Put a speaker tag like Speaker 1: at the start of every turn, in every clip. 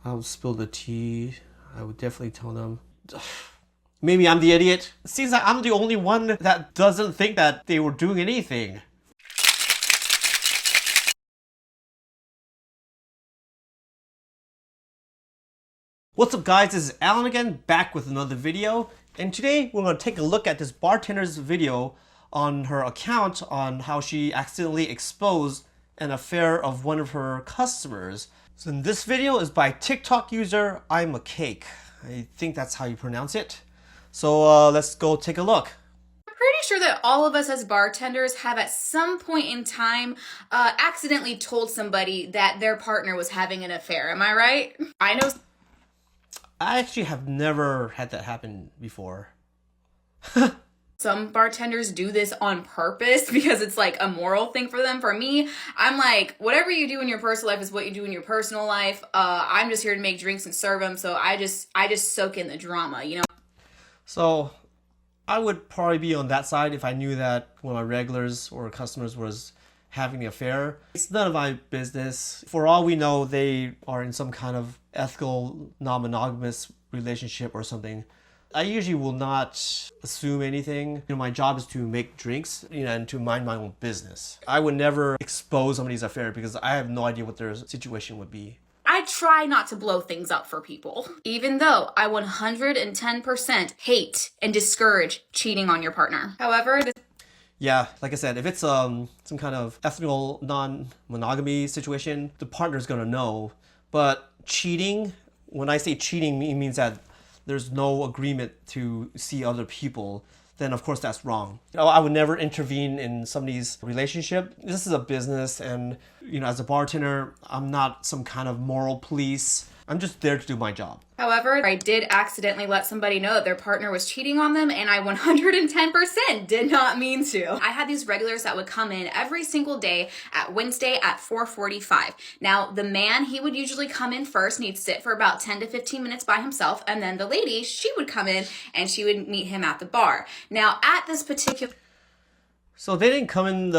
Speaker 1: I would spill the tea. I would definitely tell them. Maybe I'm the idiot. It seems like I'm the only one that doesn't think that they were doing anything. What's up guys, this is Alan again, back with another video. And today we're going to take a look at this bartender's video on her account on how she accidentally exposed an affair of one of her customers. So this video is by TikTok user I'm a Cake. I think that's how you pronounce it. So let's go take a look.
Speaker 2: I'm pretty sure that all of us as bartenders have at some point in time accidentally told somebody that their partner was having an affair. Am I right? I know.
Speaker 1: I actually have never had that happen before.
Speaker 2: Some bartenders do this on purpose because it's like a moral thing for them. For me, I'm like, whatever you do in your personal life is what you do in your personal life. I'm just here to make drinks and serve them. So I just soak in the drama, you know?
Speaker 1: So I would probably be on that side if I knew that one of my regulars or customers was having an affair. It's none of my business. For all we know, they are in some kind of ethical, non-monogamous relationship or something. I usually will not assume anything. My job is to make drinks, and to mind my own business. I would never expose somebody's affair because I have no idea what their situation would be.
Speaker 2: I try not to blow things up for people, even though I 110% hate and discourage cheating on your partner. However,
Speaker 1: yeah, like I said, if it's some kind of ethical non-monogamy situation, the partner's gonna know. But cheating, when I say cheating, it means that there's no agreement to see other people, then of course that's wrong. I would never intervene in somebody's relationship. This is a business, and as a bartender, I'm not some kind of moral police. I'm just there to do my job.
Speaker 2: However, I did accidentally let somebody know that their partner was cheating on them, and I 110% did not mean to. I had these regulars that would come in every single day at Wednesday at 4:45. Now, the man, he would usually come in first, and he'd sit for about 10 to 15 minutes by himself, and then the lady, she would come in, and she would meet him at the bar. Now, at this particular...
Speaker 1: So they didn't come in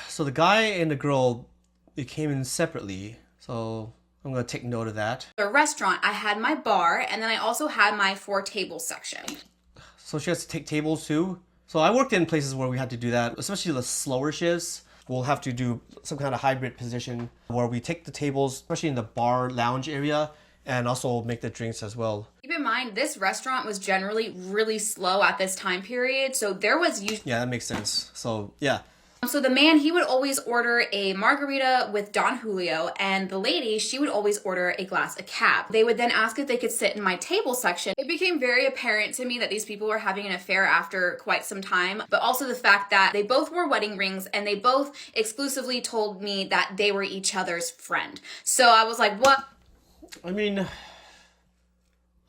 Speaker 1: So the guy and the girl, they came in separately, so... I'm going to take note of that.
Speaker 2: The restaurant, I had my bar, and then I also had my 4-table section.
Speaker 1: So she has to take tables too? So I worked in places where we had to do that, especially the slower shifts. We'll have to do some kind of hybrid position where we take the tables, especially in the bar lounge area, and also make the drinks as well.
Speaker 2: Keep in mind, this restaurant was generally really slow at this time period, so there was usually...
Speaker 1: Yeah, that makes sense. So, yeah.
Speaker 2: So the man, he would always order a margarita with Don Julio, and the lady, she would always order a glass of cab. They would then ask if they could sit in my table section. It became very apparent to me that these people were having an affair after quite some time, but also the fact that they both wore wedding rings and they both exclusively told me that they were each other's friend. So I was like, what?
Speaker 1: I mean,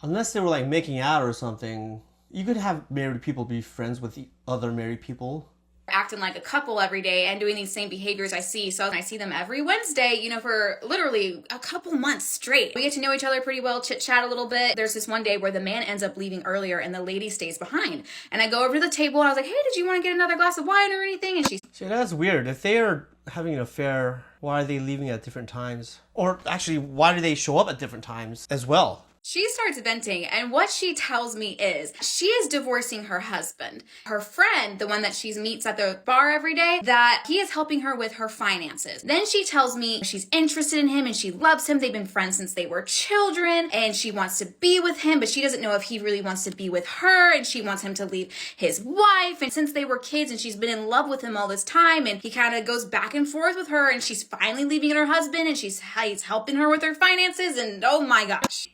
Speaker 1: unless they were like making out or something, you could have married people be friends with the other married people.
Speaker 2: Acting like a couple every day and doing these same behaviors I see. So I see them every Wednesday, for literally a couple months straight. We get to know each other pretty well, chit chat a little bit. There's this one day where the man ends up leaving earlier and the lady stays behind. And I go over to the table and I was like, hey, did you want to get another glass of wine or anything? And
Speaker 1: See, that's weird. If they are having an affair, why are they leaving at different times? Or actually, why do they show up at different times as well?
Speaker 2: She starts venting, and what she tells me is she is divorcing her husband. Her friend, the one that she meets at the bar every day, that he is helping her with her finances. Then she tells me she's interested in him and she loves him. They've been friends since they were children, and she wants to be with him, but she doesn't know if he really wants to be with her, and she wants him to leave his wife. And since they were kids, and she's been in love with him all this time, and he kind of goes back and forth with her, and she's finally leaving her husband, and he's helping her with her finances, and oh my gosh.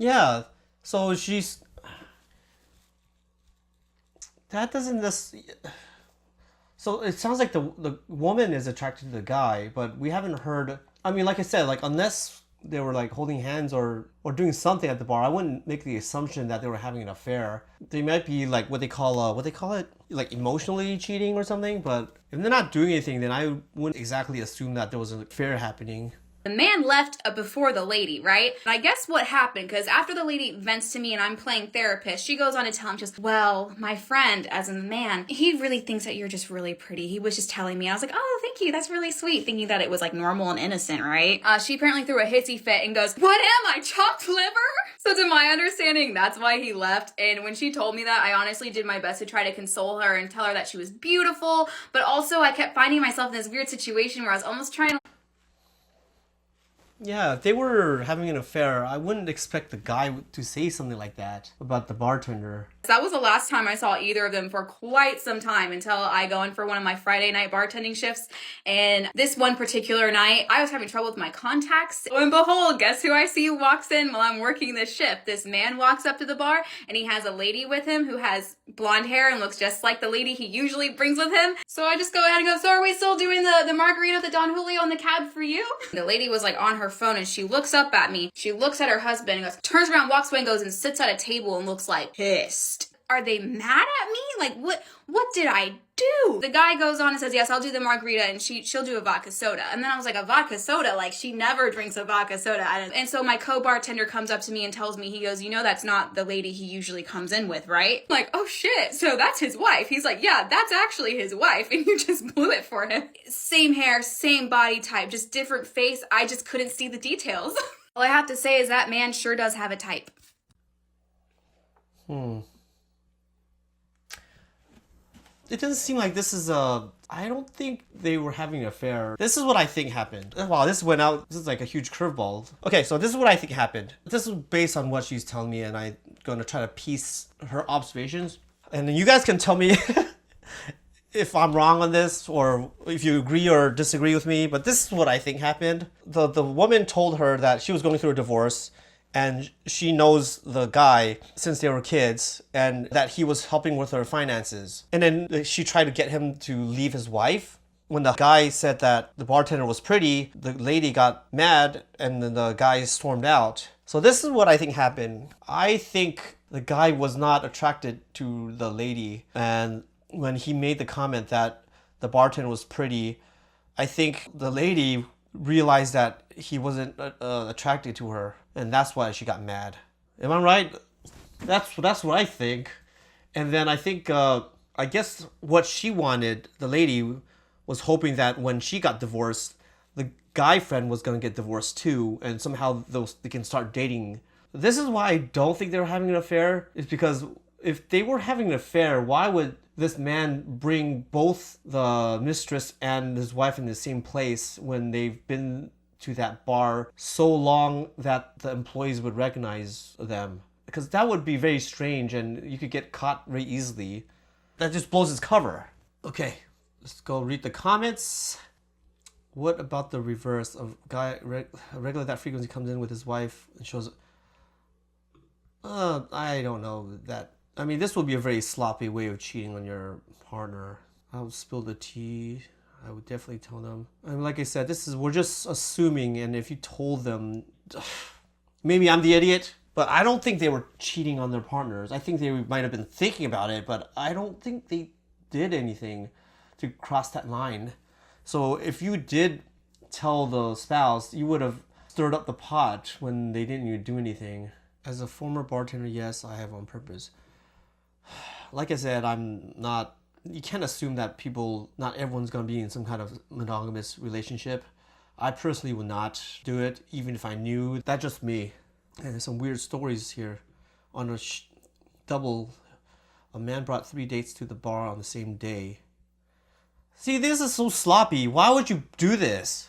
Speaker 1: Yeah, so she's... That doesn't necessarily... So it sounds like the woman is attracted to the guy, but we haven't heard... I mean, like I said, unless they were holding hands or doing something at the bar, I wouldn't make the assumption that they were having an affair. They might be what they call it, emotionally cheating or something, but if they're not doing anything, then I wouldn't exactly assume that there was an affair happening.
Speaker 2: The The man left before the lady, right? And I guess what happened, because after the lady vents to me and I'm playing therapist, she goes on to tell him, just, well, my friend, as in the man, he really thinks that you're just really pretty. He was just telling me. I was like, oh, thank you. That's really sweet. Thinking that it was like normal and innocent, right? She apparently threw a hissy fit and goes, what am I, chopped liver? So to my understanding, that's why he left. And when she told me that, I honestly did my best to try to console her and tell her that she was beautiful. But also I kept finding myself in this weird situation where I was almost trying to...
Speaker 1: Yeah, if they were having an affair, I wouldn't expect the guy to say something like that about the bartender.
Speaker 2: That was the last time I saw either of them for quite some time until I go in for one of my Friday night bartending shifts. And this one particular night, I was having trouble with my contacts. And behold, guess who I see walks in while I'm working this shift? This man walks up to the bar and he has a lady with him who has blonde hair and looks just like the lady he usually brings with him. So I just go ahead and go, so are we still doing the margarita, the Don Julio, and the cab for you? The lady was like on her phone and she looks up at me. She looks at her husband and goes, turns around, walks away and goes and sits at a table and looks like pissed. Are they mad at me? Like, what did I do? The guy goes on and says, yes, I'll do the margarita and she'll do a vodka soda. And then I was like, a vodka soda? Like, she never drinks a vodka soda. And so my co-bartender comes up to me and tells me, he goes, you know, that's not the lady he usually comes in with, right? I'm like, oh shit, so that's his wife. He's like, yeah, that's actually his wife. And you just blew it for him. Same hair, same body type, just different face. I just couldn't see the details. All I have to say is that man sure does have a type.
Speaker 1: It doesn't seem like this is I don't think they were having an affair. This is what I think happened. Wow, this went out. This is like a huge curveball. Okay, so this is what I think happened. This is based on what she's telling me, and I'm gonna try to piece her observations. And then you guys can tell me if I'm wrong on this, or if you agree or disagree with me. But this is what I think happened. The woman told her that she was going through a divorce, and she knows the guy since they were kids, and that he was helping with her finances. And then she tried to get him to leave his wife. When the guy said that the bartender was pretty, the lady got mad and then the guy stormed out. So this is what I think happened. I think the guy was not attracted to the lady, and when he made the comment that the bartender was pretty, I think the lady realized that he wasn't attracted to her, and that's why she got mad. Am I right? That's what I think. And then I think I guess what she wanted, the lady, was hoping that when she got divorced, the guy friend was gonna get divorced too, and somehow they can start dating. This is why I don't think they were having an affair. Is because if they were having an affair, why would this man bring both the mistress and his wife in the same place when they've been to that bar so long that the employees would recognize them? Because that would be very strange and you could get caught very easily. That just blows his cover. Okay, let's go read the comments. What about the reverse of guy regular that frequency comes in with his wife and shows... I don't know that. I mean, this would be a very sloppy way of cheating on your partner. I would spill the tea. I would definitely tell them. I mean, like I said, we're just assuming, and if you told them, maybe I'm the idiot, but I don't think they were cheating on their partners. I think they might have been thinking about it, but I don't think they did anything to cross that line. So if you did tell the spouse, you would have stirred up the pot when they didn't even do anything. As a former bartender, yes, I have on purpose. Like I said, you can't assume that not everyone's going to be in some kind of monogamous relationship. I personally would not do it, even if I knew. That's just me. And there's some weird stories here. On a double, a man brought 3 dates to the bar on the same day. See, this is so sloppy. Why would you do this?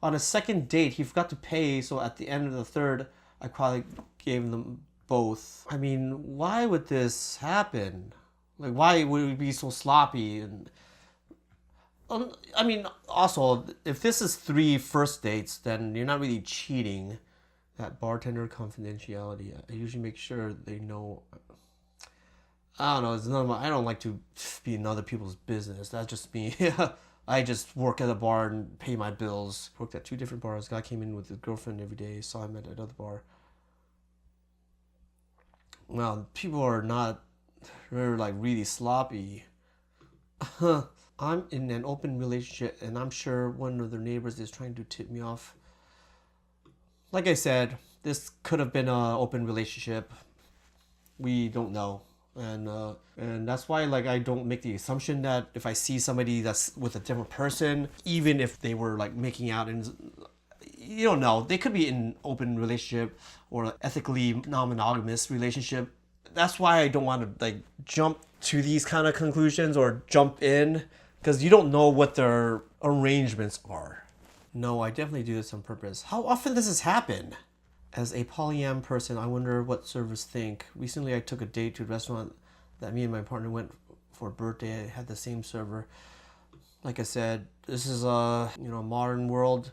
Speaker 1: On a second date, he forgot to pay, so at the end of the third, I probably gave them both. I mean, why would this happen? Like, why would it be so sloppy? And I mean, also, if this is 3 first dates, then you're not really cheating. That bartender confidentiality. I usually make sure they know. I don't know. It's none of I don't like to be in other people's business. That's just me. I just work at a bar and pay my bills. Worked at 2 different bars. Guy came in with his girlfriend every day. Saw him at another bar. Well, people are not. They're like really sloppy. I'm in an open relationship, and I'm sure one of their neighbors is trying to tip me off. Like I said, this could have been an open relationship. We don't know. And that's why like I don't make the assumption that if I see somebody that's with a different person, even if they were like making out, and you don't know, they could be in an open relationship or ethically non-monogamous relationship. That's why I don't want to like jump to these kind of conclusions or jump in, because you don't know what their arrangements are. No, I definitely do this on purpose. How often does this happen? As a polyam person, I wonder what servers think. Recently, I took a date to a restaurant that me and my partner went for a birthday. I had the same server. Like I said, this is a modern world.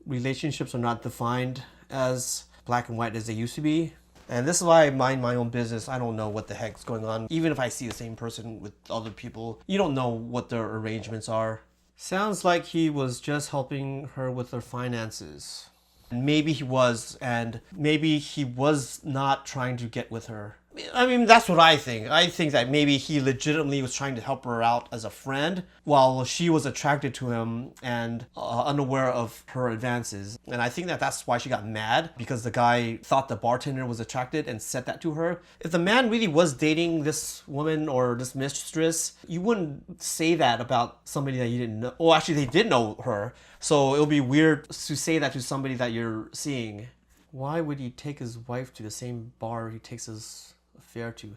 Speaker 1: Relationships are not defined as black and white as they used to be. And this is why I mind my own business. I don't know what the heck's going on. Even if I see the same person with other people, you don't know what their arrangements are. Sounds like he was just helping her with her finances. Maybe he was, and maybe he was not trying to get with her. I mean, that's what I think. I think that maybe he legitimately was trying to help her out as a friend while she was attracted to him and unaware of her advances. And I think that that's why she got mad, because the guy thought the bartender was attracted and said that to her. If the man really was dating this woman or this mistress, you wouldn't say that about somebody that you didn't know. Well, actually, they did know her. So it would be weird to say that to somebody that you're seeing. Why would he take his wife to the same bar he takes his affair to?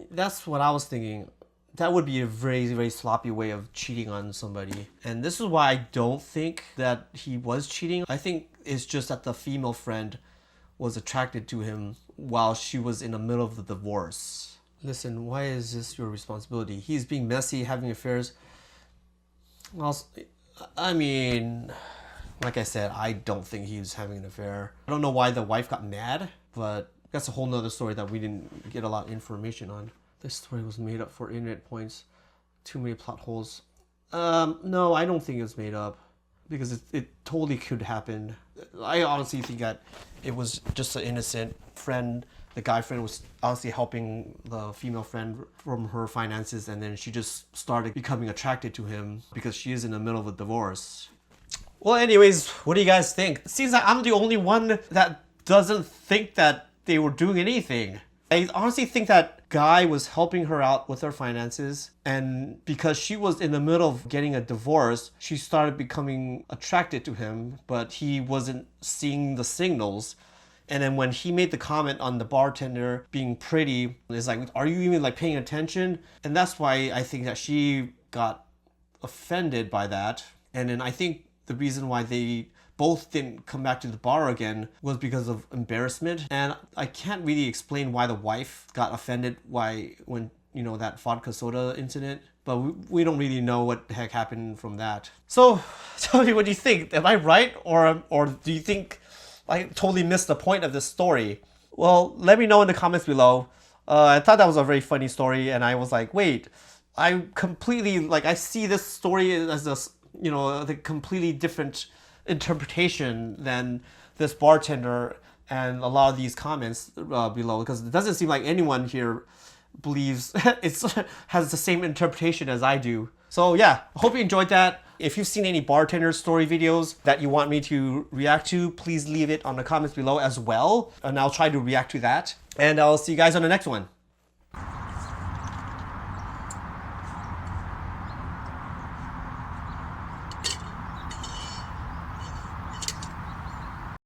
Speaker 1: That's what I was thinking. That would be a very, very sloppy way of cheating on somebody. And this is why I don't think that he was cheating. I think it's just that the female friend was attracted to him while she was in the middle of the divorce. Listen, why is this your responsibility? He's being messy, having affairs. Also, I mean, like I said, I don't think he was having an affair. I don't know why the wife got mad, but that's a whole nother story that we didn't get a lot of information on. This story was made up for internet points. Too many plot holes. No, I don't think it was made up, because it totally could happen. I honestly think that it was just an innocent friend. The guy friend was honestly helping the female friend from her finances, and then she just started becoming attracted to him because she is in the middle of a divorce. Well, anyways, what do you guys think? It seems like I'm the only one that doesn't think that they were doing anything. I honestly think that guy was helping her out with her finances, and because she was in the middle of getting a divorce, she started becoming attracted to him, but he wasn't seeing the signals. And then when he made the comment on the bartender being pretty, it's like, are you even like paying attention? And that's why I think that she got offended by that. And then I think the reason why they both didn't come back to the bar again was because of embarrassment. And I can't really explain why the wife got offended when that vodka soda incident, but we don't really know what the heck happened from that. So tell me, what do you think? Am I right, or do you think I totally missed the point of this story? Well, let me know in the comments below. I thought that was a very funny story, and I was like, wait, I completely I see this story as a completely different interpretation than this bartender and a lot of these comments below, because it doesn't seem like anyone here believes it has the same interpretation as I do. So yeah, I hope you enjoyed that. If you've seen any bartender story videos that you want me to react to, please leave it on the comments below as well, and I'll try to react to that. And I'll see you guys on the next one.